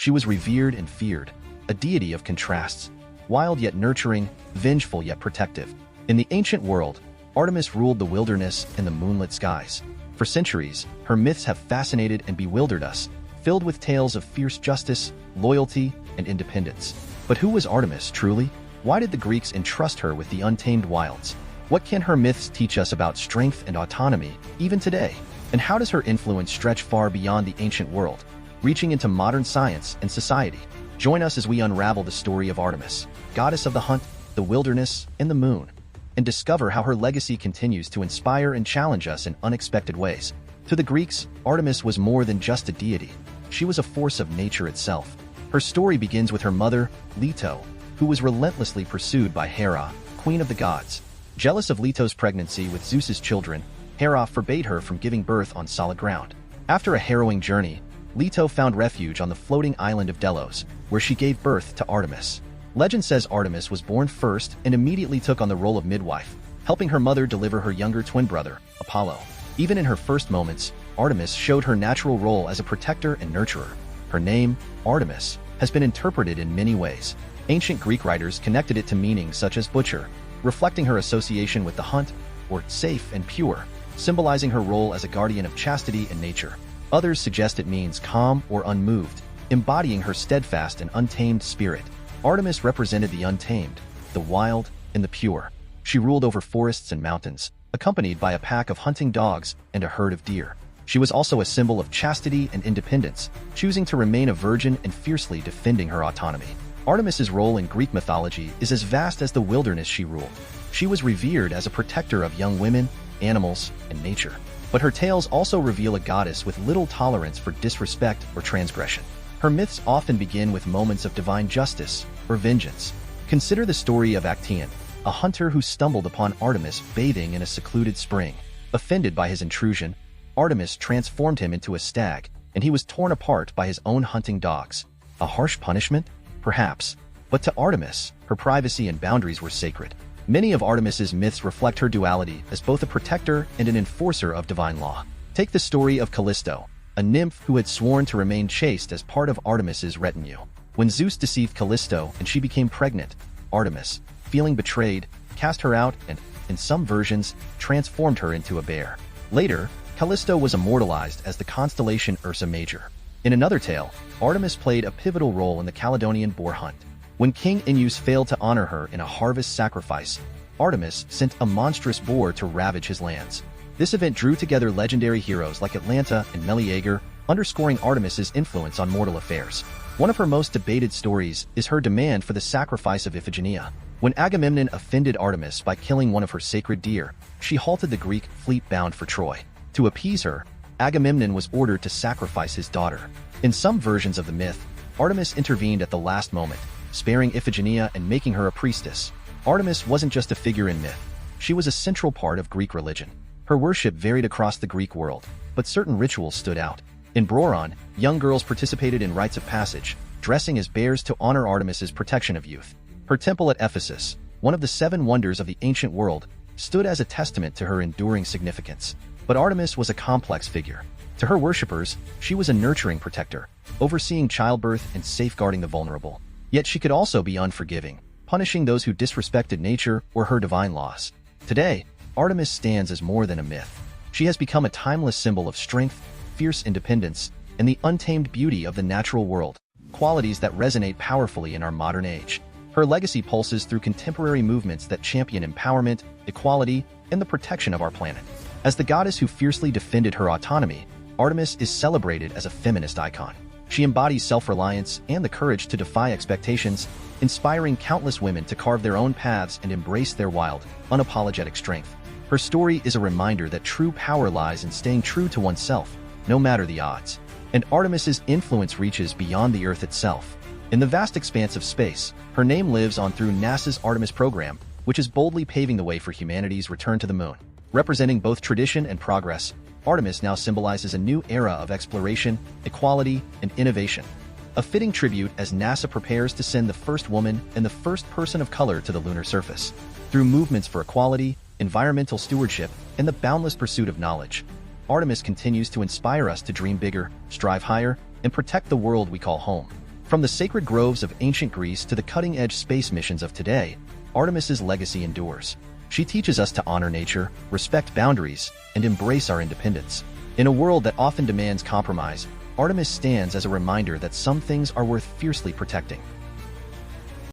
She was revered and feared, a deity of contrasts, wild yet nurturing, vengeful yet protective. In the ancient world, Artemis ruled the wilderness and the moonlit skies. For centuries, her myths have fascinated and bewildered us, filled with tales of fierce justice, loyalty, and independence. But who was Artemis, truly? Why did the Greeks entrust her with the untamed wilds? What can her myths teach us about strength and autonomy, even today? And how does her influence stretch far beyond the ancient world, reaching into modern science and society? Join us as we unravel the story of Artemis, goddess of the hunt, the wilderness, and the moon, and discover how her legacy continues to inspire and challenge us in unexpected ways. To the Greeks, Artemis was more than just a deity. She was a force of nature itself. Her story begins with her mother, Leto, who was relentlessly pursued by Hera, queen of the gods. Jealous of Leto's pregnancy with Zeus's children, Hera forbade her from giving birth on solid ground. After a harrowing journey, Leto found refuge on the floating island of Delos, where she gave birth to Artemis. Legend says Artemis was born first and immediately took on the role of midwife, helping her mother deliver her younger twin brother, Apollo. Even in her first moments, Artemis showed her natural role as a protector and nurturer. Her name, Artemis, has been interpreted in many ways. Ancient Greek writers connected it to meanings such as butcher, reflecting her association with the hunt, or safe and pure, symbolizing her role as a guardian of chastity and nature. Others suggest it means calm or unmoved, embodying her steadfast and untamed spirit. Artemis represented the untamed, the wild, and the pure. She ruled over forests and mountains, accompanied by a pack of hunting dogs and a herd of deer. She was also a symbol of chastity and independence, choosing to remain a virgin and fiercely defending her autonomy. Artemis's role in Greek mythology is as vast as the wilderness she ruled. She was revered as a protector of young women, animals, and nature. But her tales also reveal a goddess with little tolerance for disrespect or transgression. Her myths often begin with moments of divine justice or vengeance. Consider the story of Actaeon, a hunter who stumbled upon Artemis bathing in a secluded spring. Offended by his intrusion, Artemis transformed him into a stag, and he was torn apart by his own hunting dogs. A harsh punishment? Perhaps. But to Artemis, her privacy and boundaries were sacred. Many of Artemis's myths reflect her duality as both a protector and an enforcer of divine law. Take the story of Callisto, a nymph who had sworn to remain chaste as part of Artemis's retinue. When Zeus deceived Callisto and she became pregnant, Artemis, feeling betrayed, cast her out and, in some versions, transformed her into a bear. Later, Callisto was immortalized as the constellation Ursa Major. In another tale, Artemis played a pivotal role in the Caledonian boar hunt. When King Aeneas failed to honor her in a harvest sacrifice, Artemis sent a monstrous boar to ravage his lands. This event drew together legendary heroes like Atalanta and Meleager, underscoring Artemis's influence on mortal affairs. One of her most debated stories is her demand for the sacrifice of Iphigenia. When Agamemnon offended Artemis by killing one of her sacred deer, she halted the Greek fleet bound for Troy. To appease her, Agamemnon was ordered to sacrifice his daughter. In some versions of the myth, Artemis intervened at the last moment, sparing Iphigenia and making her a priestess. Artemis wasn't just a figure in myth. She was a central part of Greek religion. Her worship varied across the Greek world, but certain rituals stood out. In Broron, young girls participated in rites of passage, dressing as bears to honor Artemis's protection of youth. Her temple at Ephesus, one of the 7 wonders of the ancient world, stood as a testament to her enduring significance. But Artemis was a complex figure. To her worshippers, she was a nurturing protector, overseeing childbirth and safeguarding the vulnerable. Yet she could also be unforgiving, punishing those who disrespected nature or her divine laws. Today, Artemis stands as more than a myth. She has become a timeless symbol of strength, fierce independence, and the untamed beauty of the natural world, qualities that resonate powerfully in our modern age. Her legacy pulses through contemporary movements that champion empowerment, equality, and the protection of our planet. As the goddess who fiercely defended her autonomy, Artemis is celebrated as a feminist icon. She embodies self-reliance and the courage to defy expectations, inspiring countless women to carve their own paths and embrace their wild, unapologetic strength. Her story is a reminder that true power lies in staying true to oneself, no matter the odds. And Artemis's influence reaches beyond the Earth itself. In the vast expanse of space, her name lives on through NASA's Artemis program, which is boldly paving the way for humanity's return to the moon. Representing both tradition and progress, Artemis now symbolizes a new era of exploration, equality, and innovation. A fitting tribute as NASA prepares to send the first woman and the first person of color to the lunar surface. Through movements for equality, environmental stewardship, and the boundless pursuit of knowledge, Artemis continues to inspire us to dream bigger, strive higher, and protect the world we call home. From the sacred groves of ancient Greece to the cutting-edge space missions of today, Artemis's legacy endures. She teaches us to honor nature, respect boundaries, and embrace our independence. In a world that often demands compromise, Artemis stands as a reminder that some things are worth fiercely protecting.